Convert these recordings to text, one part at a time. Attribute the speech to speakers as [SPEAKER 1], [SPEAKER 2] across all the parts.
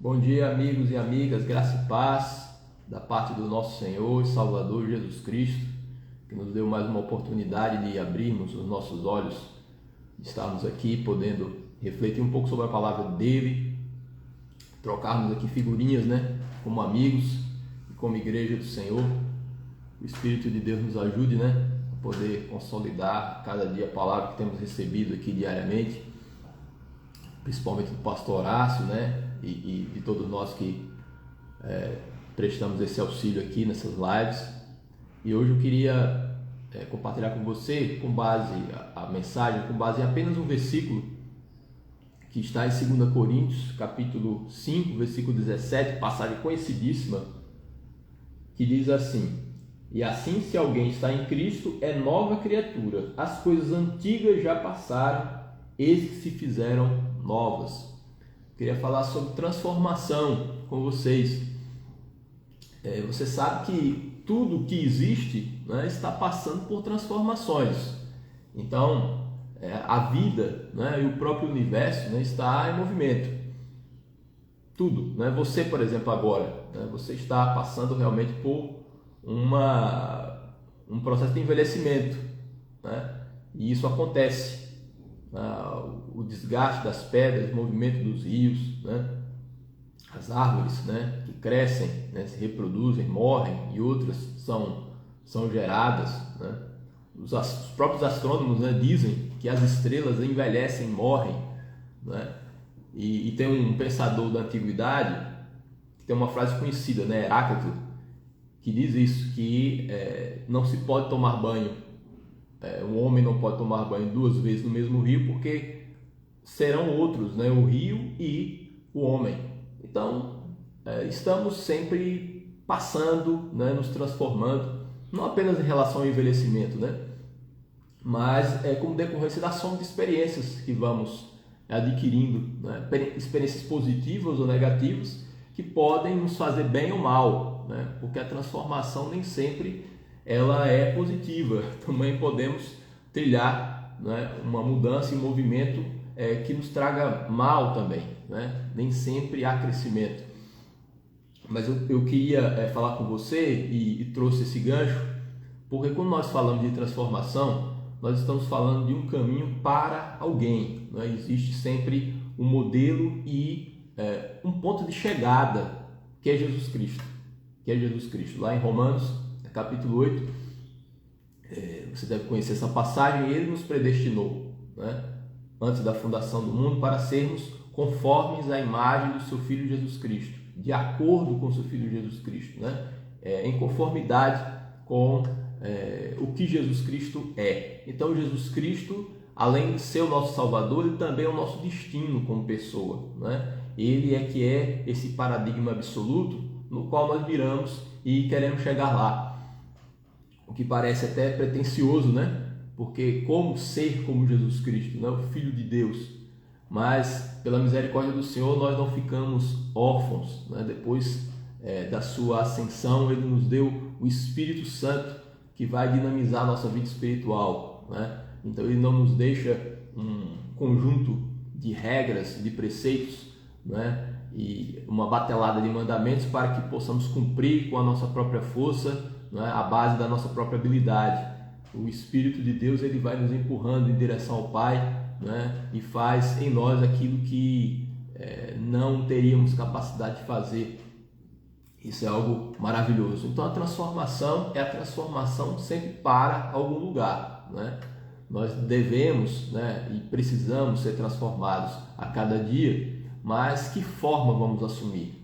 [SPEAKER 1] Bom dia, amigos e amigas, graça e paz da parte do nosso Senhor e Salvador Jesus Cristo, que nos deu mais uma oportunidade de abrirmos os nossos olhos, de estarmos aqui podendo refletir um pouco sobre a palavra dele, trocarmos aqui figurinhas, como amigos e como igreja do Senhor. O Espírito de Deus nos ajude, a poder consolidar cada dia a palavra que temos recebido aqui diariamente, principalmente do pastor Horácio, e de todos nós que prestamos esse auxílio aqui nessas lives. E hoje eu queria compartilhar com você, com base a mensagem, com base em apenas um versículo que está em 2 Coríntios, capítulo 5, versículo 17, passagem conhecidíssima, que diz assim: e assim, se alguém está em Cristo, é nova criatura, as coisas antigas já passaram, eis que se fizeram novas. Queria falar sobre transformação com vocês. Você sabe que tudo que existe está passando por transformações. Então, a vida e o próprio universo está em movimento. Tudo. Você, por exemplo, agora, você está passando realmente por um processo de envelhecimento. E isso acontece. O desgaste das pedras, o movimento dos rios, as árvores que crescem, se reproduzem, morrem, e outras são geradas. Os próprios astrônomos dizem que as estrelas envelhecem e morrem. E tem um pensador da antiguidade que tem uma frase conhecida, Heráclito, que diz isso, que não se pode tomar banho. Um homem não pode tomar banho duas vezes no mesmo rio, porque serão outros, o rio e o homem. Então, estamos sempre passando, nos transformando, não apenas em relação ao envelhecimento, mas como decorrência da soma de experiências que vamos adquirindo, experiências positivas ou negativas que podem nos fazer bem ou mal, porque a transformação nem sempre ela é positiva. Também podemos trilhar uma mudança em movimento que nos traga mal também, nem sempre há crescimento. Mas eu queria falar com você e trouxe esse gancho, porque quando nós falamos de transformação, nós estamos falando de um caminho para alguém. Existe sempre um modelo e um ponto de chegada, que é Jesus Cristo. Lá em Romanos capítulo 8, você deve conhecer essa passagem. Ele nos predestinou, antes da fundação do mundo, para sermos conformes à imagem do seu Filho Jesus Cristo, de acordo com o seu Filho Jesus Cristo, em conformidade com o que Jesus Cristo é. Então, Jesus Cristo, além de ser o nosso Salvador, ele também é o nosso destino como pessoa. Ele é que é esse paradigma absoluto no qual nós viramos e queremos chegar lá. O que parece até pretensioso, porque como ser como Jesus Cristo, o Filho de Deus? Mas pela misericórdia do Senhor nós não ficamos órfãos. Depois da sua ascensão, ele nos deu o Espírito Santo, que vai dinamizar a nossa vida espiritual. Então ele não nos deixa um conjunto de regras, de preceitos, e uma batelada de mandamentos para que possamos cumprir com a nossa própria força, a base da nossa própria habilidade. O Espírito de Deus ele vai nos empurrando em direção ao Pai, e faz em nós aquilo que não teríamos capacidade de fazer. Isso é algo maravilhoso. Então a transformação é a transformação sempre para algum lugar. Nós devemos e precisamos ser transformados a cada dia, mas que forma vamos assumir?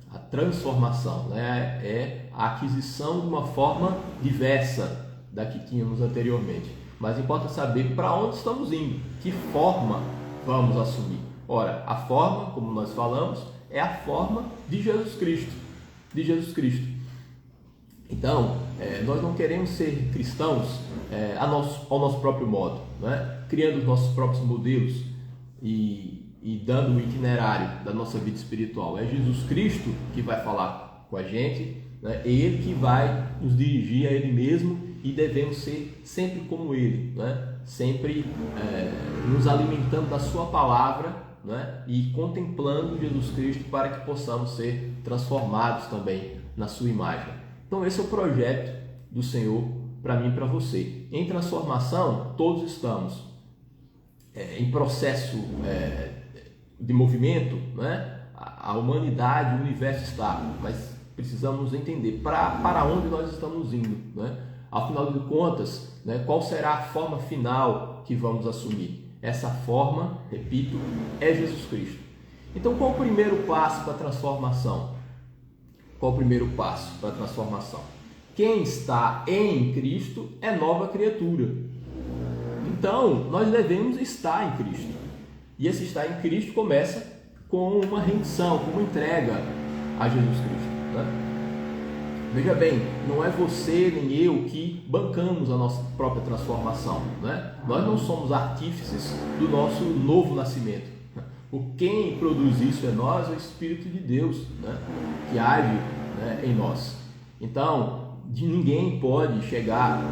[SPEAKER 1] A transformação é a aquisição de uma forma diversa da que tínhamos anteriormente. Mas importa saber para onde estamos indo, que forma vamos assumir. Ora, a forma, como nós falamos, é a forma de Jesus Cristo. Então, nós não queremos ser cristãos ao nosso próprio modo, criando os nossos próprios modelos e dando o itinerário da nossa vida espiritual. É Jesus Cristo que vai falar com a gente, é Ele que vai nos dirigir a Ele mesmo, e devemos ser sempre como Ele, sempre nos alimentando da Sua palavra né, e contemplando Jesus Cristo para que possamos ser transformados também na sua imagem. Então esse é o projeto do Senhor para mim e para você. Em transformação, todos estamos em processo de movimento, né? A humanidade, o universo está, mas precisamos entender para onde nós estamos indo, né? Afinal de contas, né, qual será a forma final que vamos assumir? Essa forma, repito, é Jesus Cristo. Então, qual o primeiro passo para a transformação? Qual o primeiro passo para a transformação? Quem está em Cristo é nova criatura. Então, nós devemos estar em Cristo. E esse estar em Cristo começa com uma rendição, com uma entrega a Jesus Cristo, né? Veja bem, não é você nem eu que bancamos a nossa própria transformação, né? Nós não somos artífices do nosso novo nascimento. Quem produz isso é nós, o Espírito de Deus, né, que age, né, em nós. Então, ninguém pode chegar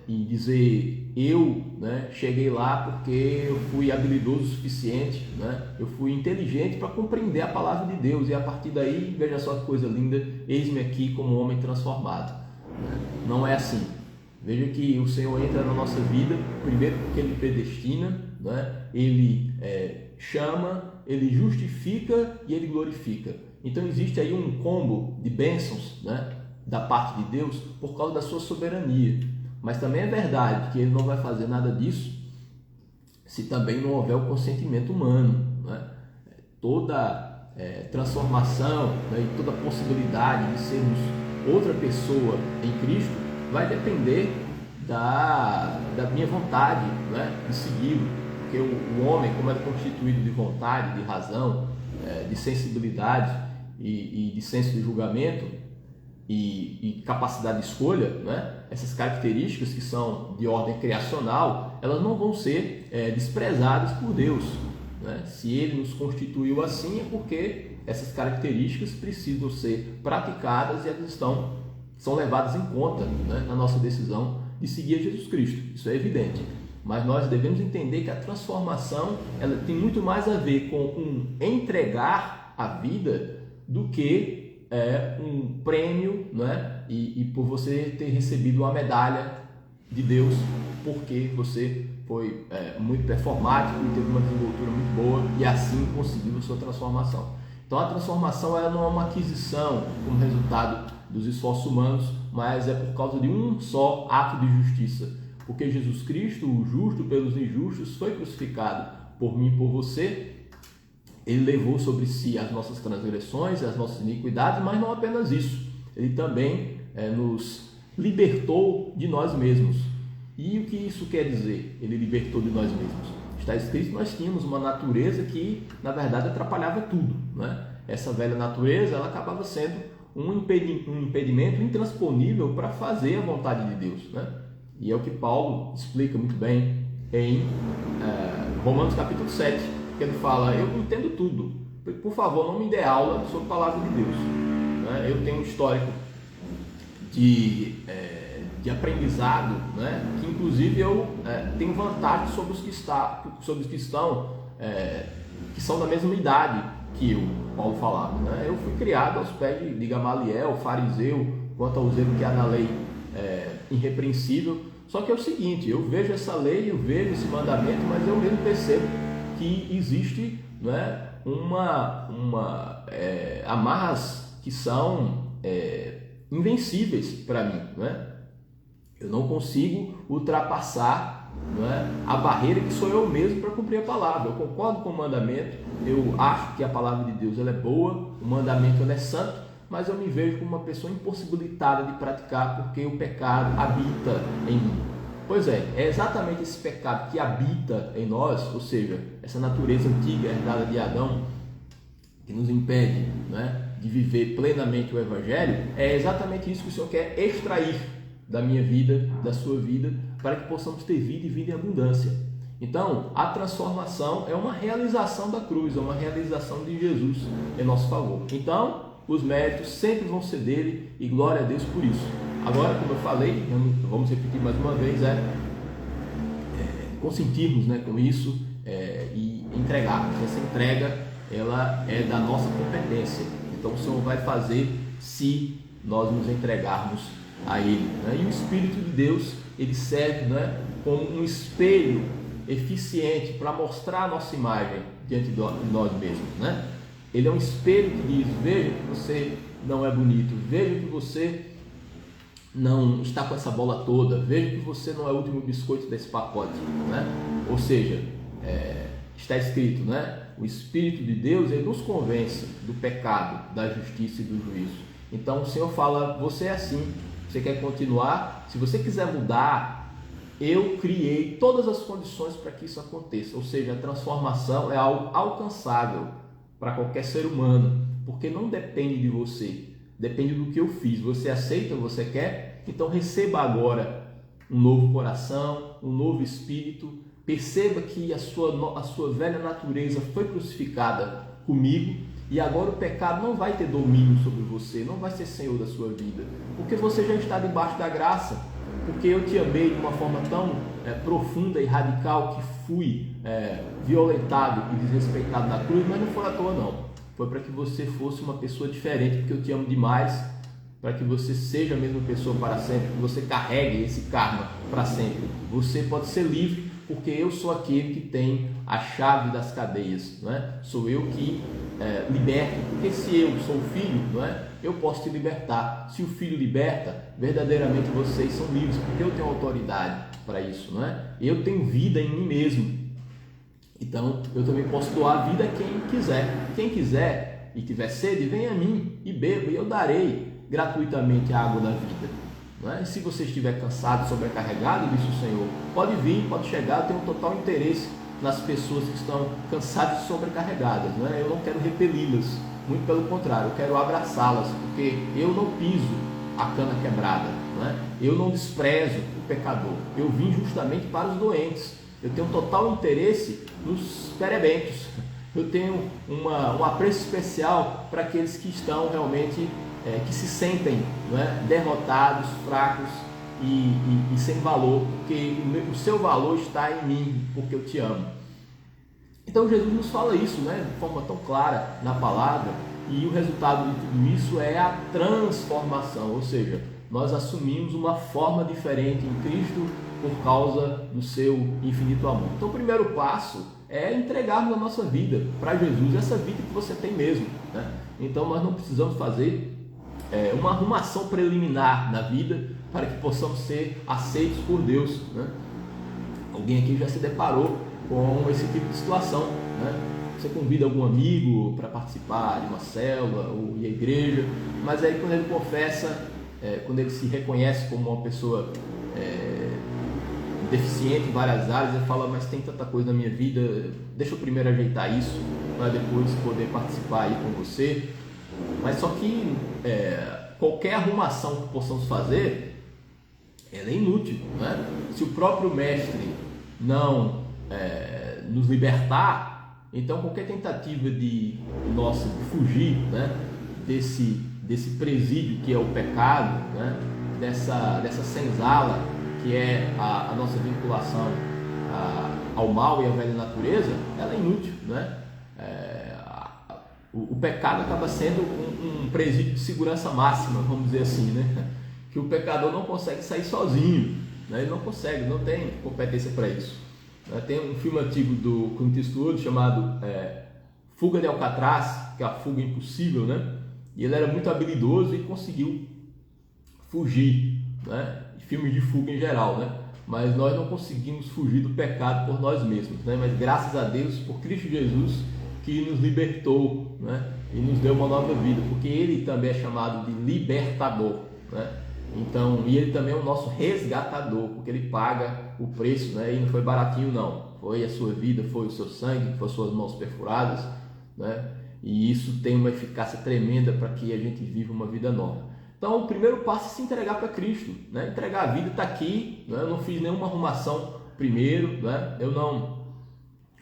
[SPEAKER 1] e dizer eu, né, cheguei lá porque eu fui habilidoso o suficiente, né, eu fui inteligente para compreender a palavra de Deus e a partir daí, veja só que coisa linda, eis-me aqui como homem transformado. Não é assim. Veja que o Senhor entra na nossa vida, primeiro porque Ele predestina, né, Ele chama, Ele justifica e Ele glorifica. Então existe aí um combo de bênçãos, né, da parte de Deus por causa da sua soberania. Mas também é verdade que Ele não vai fazer nada disso se também não houver o consentimento humano, né? Toda transformação, né, e toda possibilidade de sermos outra pessoa em Cristo vai depender da minha vontade, né, de segui-lo. Porque o homem, como é constituído de vontade, de razão, de sensibilidade e de senso de julgamento, e capacidade de escolha, né? Essas características que são de ordem criacional, elas não vão ser desprezadas por Deus, né? Se Ele nos constituiu assim é porque essas características precisam ser praticadas e elas são levadas em conta, né, na nossa decisão de seguir a Jesus Cristo. Isso é evidente. Mas nós devemos entender que a transformação ela tem muito mais a ver com um entregar a vida do que um prêmio, né? E por você ter recebido uma medalha de Deus porque você foi muito performático e teve uma desenvoltura muito boa e assim conseguiu a sua transformação. Então a transformação ela não é uma aquisição como resultado dos esforços humanos, mas é por causa de um só ato de justiça. Porque Jesus Cristo, o justo pelos injustos, foi crucificado por mim e por você. Ele levou sobre si as nossas transgressões, as nossas iniquidades, mas não apenas isso. Ele também nos libertou de nós mesmos. E o que isso quer dizer? Ele libertou de nós mesmos. Está escrito que nós tínhamos uma natureza que, na verdade, atrapalhava tudo, né? Essa velha natureza ela acabava sendo um impedimento intransponível para fazer a vontade de Deus, né? E é o que Paulo explica muito bem em Romanos capítulo 7, que ele fala, eu entendo tudo, por favor não me dê aula sobre a palavra de Deus, né? Eu tenho um histórico de aprendizado, né? Que inclusive eu tenho vantagem sobre os que estão que são da mesma idade que eu, Paulo falava, né? Eu fui criado aos pés de Gamaliel, fariseu, quanto ao zelo que há na lei irrepreensível. Só que é o seguinte, eu vejo essa lei, eu vejo esse mandamento, mas eu mesmo percebo que existe, né, amarras que são invencíveis para mim, né? Eu não consigo ultrapassar, né, a barreira que sou eu mesmo para cumprir a palavra. Eu concordo com o mandamento, eu acho que a palavra de Deus ela é boa, o mandamento ela é santo, mas eu me vejo como uma pessoa impossibilitada de praticar porque o pecado habita em mim. Pois é exatamente esse pecado que habita em nós, ou seja, essa natureza antiga herdada de Adão, que nos impede, né, de viver plenamente o Evangelho, é exatamente isso que o Senhor quer extrair da minha vida, da sua vida, para que possamos ter vida e vida em abundância. Então, a transformação é uma realização da cruz, é uma realização de Jesus em nosso favor. Então, os méritos sempre vão ser dele e glória a Deus por isso. Agora, como eu falei, vamos repetir mais uma vez, consentirmos, né, com isso e entregar. Essa entrega, ela é da nossa competência. Então o Senhor vai fazer se nós nos entregarmos a Ele, né? E o Espírito de Deus, ele serve, né, como um espelho eficiente para mostrar a nossa imagem diante de nós mesmos, né? Ele é um espelho que diz: veja que você não é bonito, veja que você não está com essa bola toda, veja que você não é o último biscoito desse pacote, né? Ou seja, está escrito, né? O Espírito de Deus, ele nos convence do pecado, da justiça e do juízo. Então o Senhor fala: você é assim, você quer continuar? Se você quiser mudar, eu criei todas as condições para que isso aconteça. Ou seja, a transformação é algo alcançável para qualquer ser humano, porque não depende de você, depende do que eu fiz. Você aceita, você quer? Então receba agora um novo coração, um novo espírito. Perceba que a sua velha natureza foi crucificada comigo, e agora o pecado não vai ter domínio sobre você, não vai ser senhor da sua vida, porque você já está debaixo da graça, porque eu te amei de uma forma tão profunda e radical que fui violentado e desrespeitado na cruz, mas não foi à toa não, foi para que você fosse uma pessoa diferente, porque eu te amo demais, para que você seja a mesma pessoa para sempre, que você carregue esse karma para sempre. Você pode ser livre, porque eu sou aquele que tem a chave das cadeias, não é? Sou eu que liberto, porque se eu sou o filho, não é? Eu posso te libertar. Se o filho liberta, verdadeiramente vocês são livres, porque eu tenho autoridade para isso, não é? Eu tenho vida em mim mesmo, então eu também posso doar a vida a quem quiser. Quem quiser e tiver sede, venha a mim e beba, e eu darei gratuitamente a água da vida. Não é? Se você estiver cansado, sobrecarregado, disse o Senhor, pode vir, pode chegar. Eu tenho um total interesse nas pessoas que estão cansadas e sobrecarregadas, não é? Eu não quero repeli-las, muito pelo contrário, eu quero abraçá-las, porque eu não piso a cana quebrada, não é? Eu não desprezo o pecador, eu vim justamente para os doentes. Eu tenho um total interesse nos perebentos, eu tenho um apreço especial para aqueles que estão realmente que se sentem, não é, derrotados, fracos e sem valor, porque o seu valor está em mim, porque eu te amo. Então Jesus nos fala isso, né, de forma tão clara na palavra, e o resultado de tudo isso é a transformação, ou seja, nós assumimos uma forma diferente em Cristo por causa do seu infinito amor. Então o primeiro passo é entregarmos a nossa vida para Jesus, essa vida que você tem mesmo, né? Então nós não precisamos fazer uma arrumação preliminar na vida para que possamos ser aceitos por Deus, né? Alguém aqui já se deparou com esse tipo de situação, né? Você convida algum amigo para participar de uma célula ou ir à igreja, mas aí quando ele confessa, quando ele se reconhece como uma pessoa deficiente em várias áreas, ele fala: mas tem tanta coisa na minha vida, deixa eu primeiro ajeitar isso para depois poder participar aí com você. Mas só que qualquer arrumação que possamos fazer, ela é inútil, né? Se o próprio mestre não nos libertar, então qualquer tentativa de fugir, né, desse presídio que é o pecado, né, dessa senzala que é a nossa vinculação ao mal e à velha natureza, ela é inútil, né? O pecado acaba sendo um presídio de segurança máxima, vamos dizer assim, né? Que o pecador não consegue sair sozinho, né? Ele não consegue, não tem competência para isso. Tem um filme antigo do Clint Eastwood chamado Fuga de Alcatraz, que é a fuga impossível, né? E ele era muito habilidoso e conseguiu fugir, né? Filmes de fuga em geral, né? Mas nós não conseguimos fugir do pecado por nós mesmos, né? Mas graças a Deus, por Cristo Jesus, que nos libertou, né? E nos deu uma nova vida, porque Ele também é chamado de libertador, né? Então, e Ele também é o nosso resgatador, porque Ele paga o preço, né? E não foi baratinho não, foi a sua vida, foi o seu sangue, foi as suas mãos perfuradas, né? E isso tem uma eficácia tremenda para que a gente viva uma vida nova. Então o primeiro passo é se entregar para Cristo, né? Entregar a vida, está aqui, né? Eu não fiz nenhuma arrumação primeiro, né? Eu não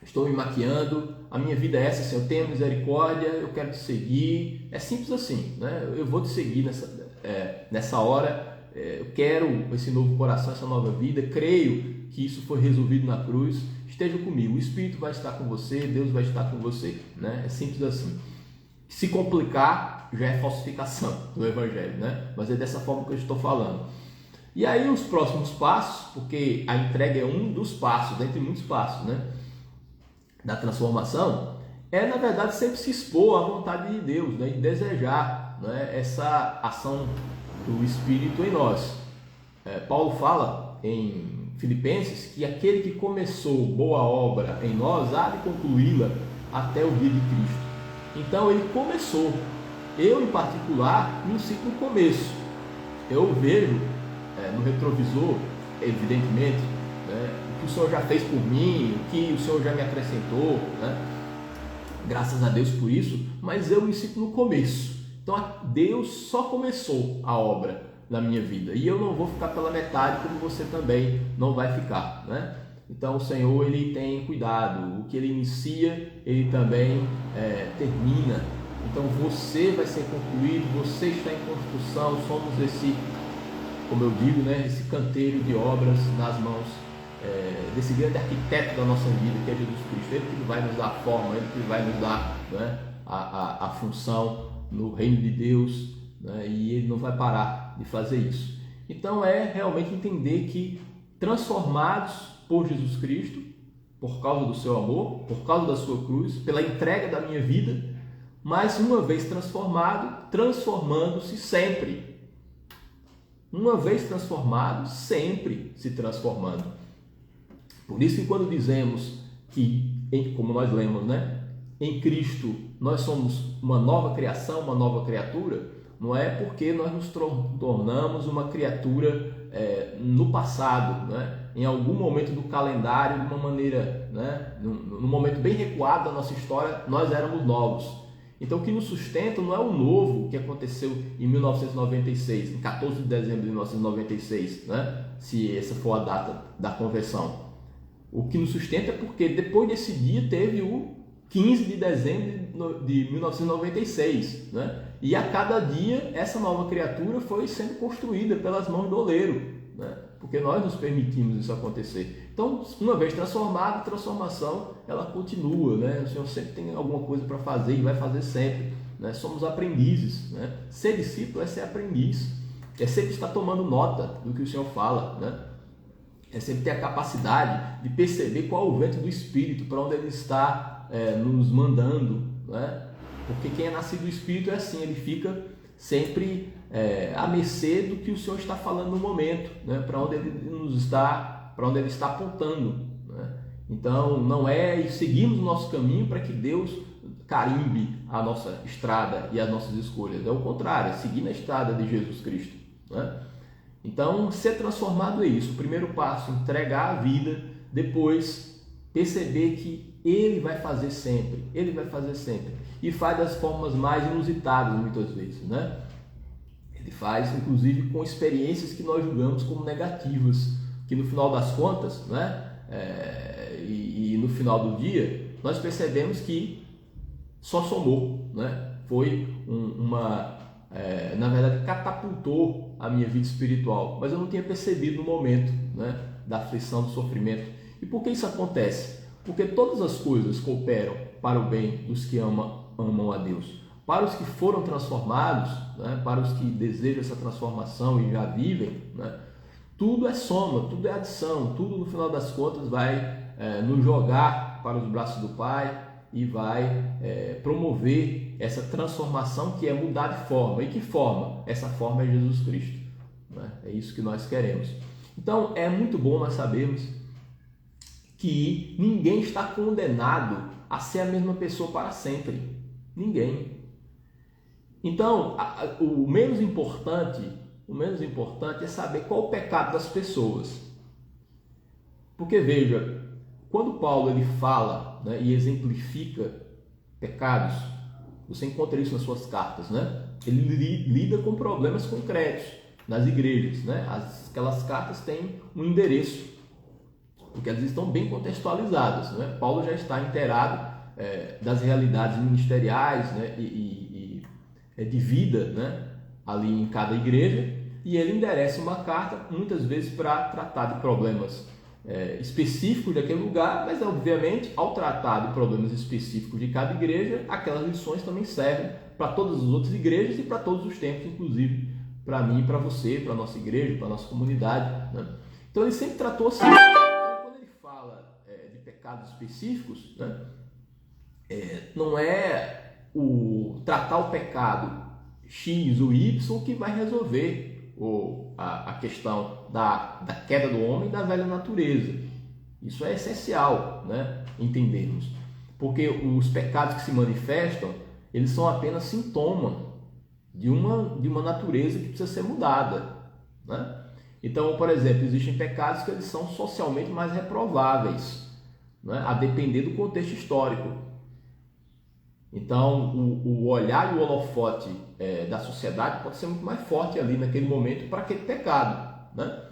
[SPEAKER 1] estou me maquiando, a minha vida é essa, Senhor, tenha misericórdia, eu quero te seguir, é simples assim, né? Eu vou te seguir nessa hora, eu quero esse novo coração, essa nova vida, creio que isso foi resolvido na cruz, esteja comigo. O Espírito vai estar com você, Deus vai estar com você, né? É simples assim. Se complicar, já é falsificação do Evangelho, né? Mas é dessa forma que eu estou falando. E aí os próximos passos, porque a entrega é um dos passos, dentre muitos passos, né, da transformação, é na verdade sempre se expor à vontade de Deus, né, e desejar, né, essa ação do Espírito em nós. Paulo fala em Filipenses que aquele que começou boa obra em nós há de concluí-la até o dia de Cristo. Então ele começou. Eu, em particular, não sinto no começo. Eu vejo no retrovisor, evidentemente, né, o que o Senhor já fez por mim, o que o Senhor já me acrescentou, né, graças a Deus por isso, mas eu me sinto no começo. Então Deus só começou a obra na minha vida e eu não vou ficar pela metade, como você também não vai ficar, né? Então o Senhor, ele tem cuidado, o que ele inicia, ele também termina. Então você vai ser concluído, você está em construção, somos esse, como eu digo, né, esse canteiro de obras nas mãos desse grande arquiteto da nossa vida, que é Jesus Cristo. Ele que vai nos dar a forma, ele que vai nos dar, né, a função no reino de Deus, né, e ele não vai parar de fazer isso. Então é realmente entender que transformados por Jesus Cristo, por causa do seu amor, por causa da sua cruz, pela entrega da minha vida, mas uma vez transformado, transformando-se sempre. Uma vez transformado, sempre se transformando. Por isso que quando dizemos que, como nós lemos, né, em Cristo nós somos uma nova criação, uma nova criatura, não é porque nós nos tornamos uma criatura no passado, né, em algum momento do calendário, de uma maneira, né, num momento bem recuado da nossa história, nós éramos novos. Então o que nos sustenta não é o novo que aconteceu em 1996, em 14 de dezembro de 1996, né? Se essa for a data da conversão. O que nos sustenta é porque depois desse dia teve o 15 de dezembro de 1996, né? E a cada dia essa nova criatura foi sendo construída pelas mãos do oleiro, né? Porque nós nos permitimos isso acontecer. Então, uma vez transformado, a transformação ela continua, né? O Senhor sempre tem alguma coisa para fazer e vai fazer sempre, né? Somos aprendizes, né? Ser discípulo é ser aprendiz, é sempre estar tomando nota do que o Senhor fala, né? É sempre ter a capacidade de perceber qual é o vento do Espírito, para onde ele está nos mandando, né? Porque quem é nascido do Espírito é assim, ele fica sempre à mercê do que o Senhor está falando no momento, né? Para onde ele está apontando, né? Então não é seguirmos o nosso caminho para que Deus carimbe a nossa estrada e as nossas escolhas, é o contrário, é seguir na estrada de Jesus Cristo, né? Então ser transformado é isso. O primeiro passo, entregar a vida, depois perceber que Ele vai fazer sempre, e faz das formas mais inusitadas muitas vezes, né? Ele faz inclusive com experiências que nós julgamos como negativas, que no final das contas, né, e no final do dia, nós percebemos que só somou, né? Foi na verdade, catapultou a minha vida espiritual, mas eu não tinha percebido no momento, né, da aflição, do sofrimento. E por que isso acontece? Porque todas as coisas cooperam para o bem dos que amam a Deus. Para os que foram transformados, né, para os que desejam essa transformação e já vivem, né, tudo é soma, tudo é adição, tudo no final das contas vai nos jogar para os braços do Pai e vai promover essa transformação, que é mudar de forma. E que forma? Essa forma é Jesus Cristo, né? É isso que nós queremos. Então é muito bom nós sabermos que ninguém está condenado a ser a mesma pessoa para sempre. Ninguém. Então o menos importante é saber qual o pecado das pessoas. Porque veja, quando Paulo ele fala, né, e exemplifica pecados, você encontra isso nas suas cartas, né? Ele lida com problemas concretos nas igrejas, né? Aquelas cartas têm um endereço, porque elas estão bem contextualizadas, né? Paulo já está inteirado das realidades ministeriais, né, e de vida, né, ali em cada igreja, e ele endereça uma carta muitas vezes para tratar de problemas específicos daquele lugar, mas obviamente ao tratar de problemas específicos de cada igreja, aquelas lições também servem para todas as outras igrejas e para todos os tempos, inclusive para mim e para você, para a nossa igreja, para a nossa comunidade, né? Então ele sempre tratou assim. Então, quando ele fala de pecados específicos, né, não é tratar o pecado X ou Y que vai resolver a questão da queda do homem e da velha natureza. Isso é essencial, né, entendermos. Porque os pecados que se manifestam, eles são apenas sintoma de uma natureza que precisa ser mudada, né? Então, por exemplo, existem pecados que eles são socialmente mais reprováveis, né, a depender do contexto histórico. Então, o olhar e o holofote da sociedade pode ser muito mais forte ali naquele momento para aquele pecado, né?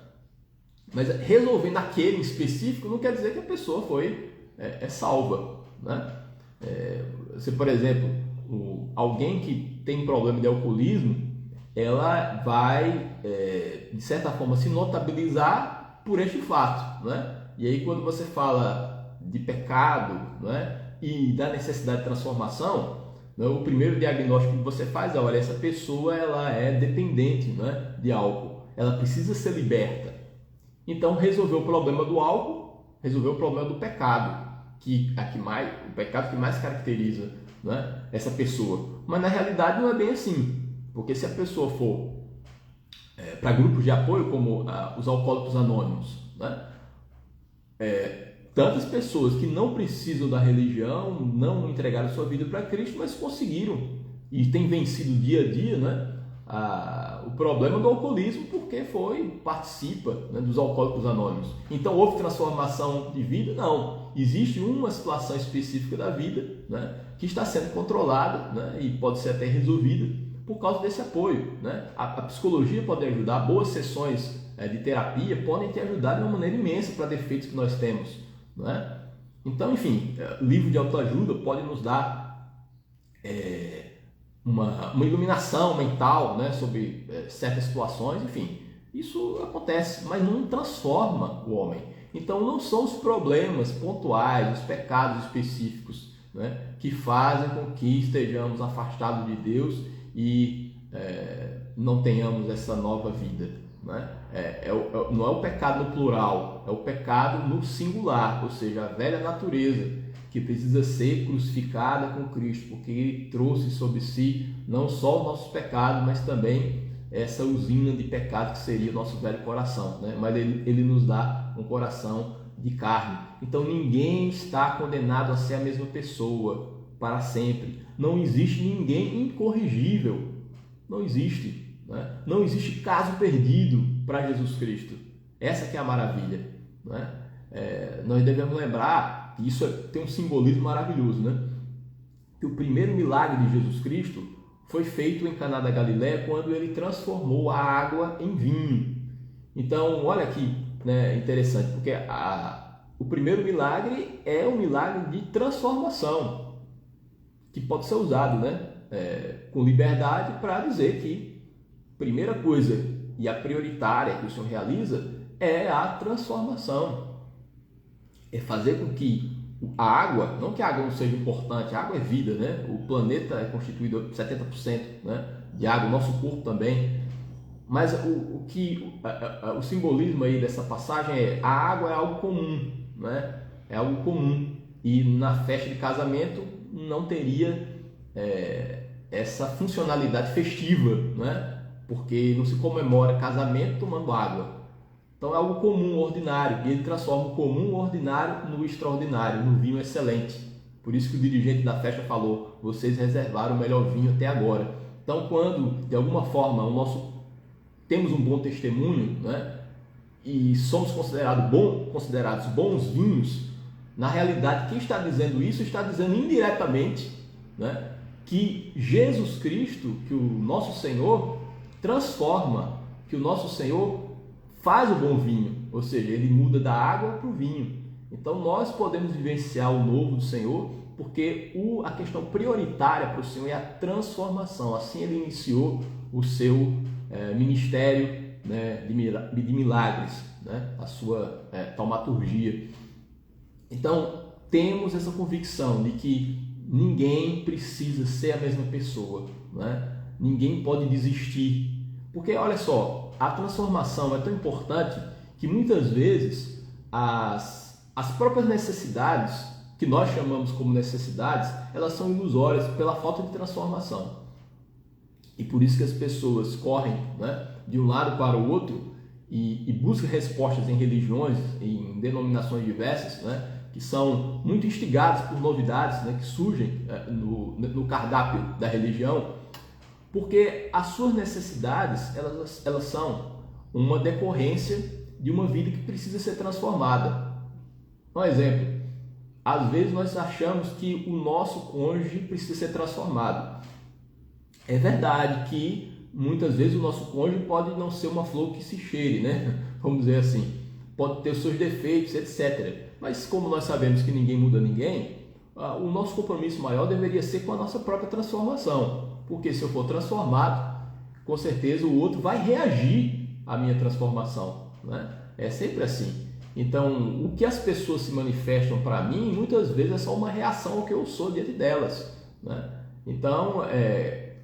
[SPEAKER 1] Mas resolvendo aquele em específico não quer dizer que a pessoa foi salva, né? Se, por exemplo, alguém que tem problema de alcoolismo, ela vai, de certa forma, se notabilizar por este fato, né? E aí, quando você fala de pecado, né, e da necessidade de transformação, né, o primeiro diagnóstico que você faz é: olha, essa pessoa ela é dependente, né, de álcool, ela precisa ser liberta. Então, resolveu o problema do álcool, resolveu o problema do pecado, o pecado que mais caracteriza, né, essa pessoa. Mas na realidade não é bem assim, porque se a pessoa for para grupos de apoio como os alcoólicos anônimos, né, tantas pessoas que não precisam da religião, não entregaram sua vida para Cristo, mas conseguiram e têm vencido dia a dia, né, o problema do alcoolismo, porque participa, né, dos alcoólicos anônimos. Então houve transformação de vida? Não. Existe uma situação específica da vida, né, que está sendo controlada, né, e pode ser até resolvida por causa desse apoio, né? A psicologia pode ajudar, boas sessões de terapia podem te ajudar de uma maneira imensa para defeitos que nós temos, né? Então, enfim, livro de autoajuda pode nos dar uma iluminação mental, né, sobre certas situações. Enfim, isso acontece, mas não transforma o homem. Então não são os problemas pontuais, os pecados específicos, né, que fazem com que estejamos afastados de Deus e não tenhamos essa nova vida, né? Não é o pecado no plural, é o pecado no singular, ou seja, a velha natureza que precisa ser crucificada com Cristo, porque Ele trouxe sobre si não só os nossos pecados, mas também essa usina de pecado que seria o nosso velho coração, né? Mas ele nos dá um coração de carne. Então ninguém está condenado a ser a mesma pessoa para sempre. Não existe ninguém incorrigível. Não existe, né? Não existe caso perdido para Jesus Cristo. Essa que é a maravilha, né? Nós devemos lembrar que isso tem um simbolismo maravilhoso, né? Que o primeiro milagre de Jesus Cristo foi feito em Caná da Galileia, quando ele transformou a água em vinho. Então, olha aqui, né, interessante, porque o primeiro milagre é um milagre de transformação, que pode ser usado, né, com liberdade para dizer que a primeira coisa e a prioritária que o Senhor realiza é a transformação. É fazer com que a água, não que a água não seja importante, a água é vida, né? O planeta é constituído de 70%, né, de água, o nosso corpo também. Mas o simbolismo aí dessa passagem é: a água é algo comum, né? É algo comum. E na festa de casamento não teria essa funcionalidade festiva, né? Porque não se comemora casamento tomando água. Então é algo comum, ordinário, e ele transforma o comum, ordinário, no extraordinário, no vinho excelente. Por isso que o dirigente da festa falou: vocês reservaram o melhor vinho até agora. Então, quando de alguma forma temos um bom testemunho, né, e somos considerados bons vinhos, na realidade quem está dizendo isso está dizendo indiretamente, né, que Jesus Cristo, que o nosso Senhor transforma, que o nosso Senhor faz o bom vinho, ou seja, ele muda da água para o vinho. Então nós podemos vivenciar o novo do Senhor, porque a questão prioritária para o Senhor é a transformação. Assim ele iniciou o seu ministério, né, de milagres, né, a sua taumaturgia. Então, temos essa convicção de que ninguém precisa ser a mesma pessoa, né? Ninguém pode desistir, porque olha só, a transformação é tão importante que muitas vezes as próprias necessidades, que nós chamamos como necessidades, elas são ilusórias pela falta de transformação. E por isso que as pessoas correm, né, de um lado para o outro e buscam respostas em religiões, em denominações diversas, né, que são muito instigados por novidades, né, que surgem no cardápio da religião, porque as suas necessidades elas são uma decorrência de uma vida que precisa ser transformada. Um exemplo, às vezes nós achamos que o nosso cônjuge precisa ser transformado. É verdade que muitas vezes o nosso cônjuge pode não ser uma flor que se cheire, né? Vamos dizer assim, pode ter os seus defeitos, etc. Mas como nós sabemos que ninguém muda ninguém, o nosso compromisso maior deveria ser com a nossa própria transformação. Porque se eu for transformado, com certeza o outro vai reagir à minha transformação, né? É sempre assim. Então, o que as pessoas se manifestam para mim, muitas vezes é só uma reação ao que eu sou diante delas, né? Então,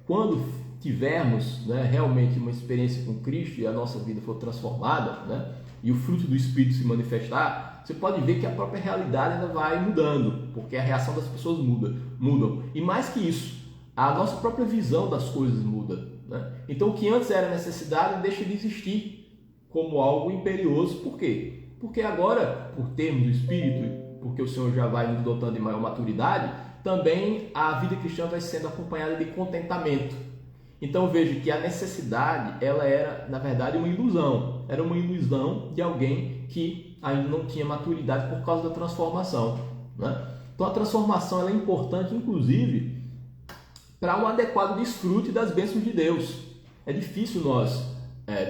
[SPEAKER 1] quando tivermos, né, realmente uma experiência com Cristo e a nossa vida for transformada, né, e o fruto do Espírito se manifestar, você pode ver que a própria realidade ainda vai mudando, porque a reação das pessoas mudam. E mais que isso, a nossa própria visão das coisas muda, né? Então, o que antes era necessidade deixa de existir como algo imperioso. Por quê? Porque agora, por termos do Espírito, porque o Senhor já vai nos dotando de maior maturidade, também a vida cristã vai sendo acompanhada de contentamento. Então veja que a necessidade, ela era, na verdade, uma ilusão. Era uma ilusão de alguém que ainda não tinha maturidade por causa da transformação, né? Então a transformação ela é importante, inclusive, para um adequado desfrute das bênçãos de Deus. É difícil nós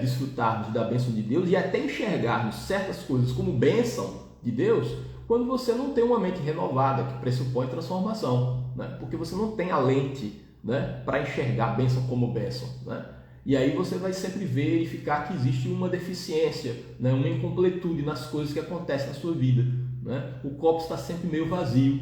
[SPEAKER 1] desfrutarmos da bênção de Deus e até enxergarmos certas coisas como bênção de Deus quando você não tem uma mente renovada, que pressupõe transformação, né? Porque você não tem a lente, né, para enxergar a bênção como bênção, né? E aí você vai sempre verificar que existe uma deficiência, né, uma incompletude nas coisas que acontecem na sua vida, né? O copo está sempre meio vazio.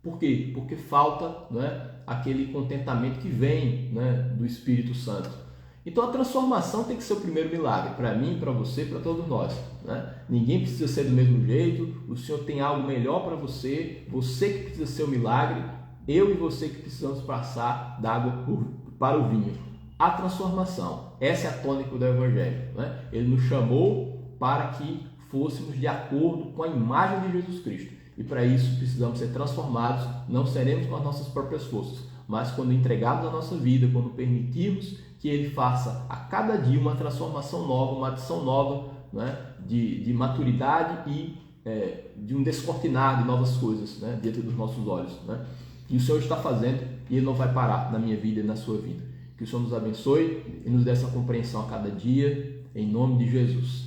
[SPEAKER 1] Por quê? Porque falta, né, aquele contentamento que vem, né, do Espírito Santo. Então a transformação tem que ser o primeiro milagre, para mim, para você, para todos nós, né? Ninguém precisa ser do mesmo jeito, o Senhor tem algo melhor para você que precisa ser o milagre, eu e você que precisamos passar da água para o vinho. A transformação, essa é a tônica do Evangelho, né? Ele nos chamou para que fôssemos de acordo com a imagem de Jesus Cristo. E para isso precisamos ser transformados, não seremos com as nossas próprias forças, mas quando entregarmos a nossa vida, quando permitirmos que Ele faça a cada dia uma transformação nova, uma adição nova, né, de maturidade e de um descortinar de novas coisas, né, dentro dos nossos olhos, né? E o Senhor está fazendo e Ele não vai parar na minha vida e na sua vida. Que o Senhor nos abençoe e nos dê essa compreensão a cada dia, em nome de Jesus.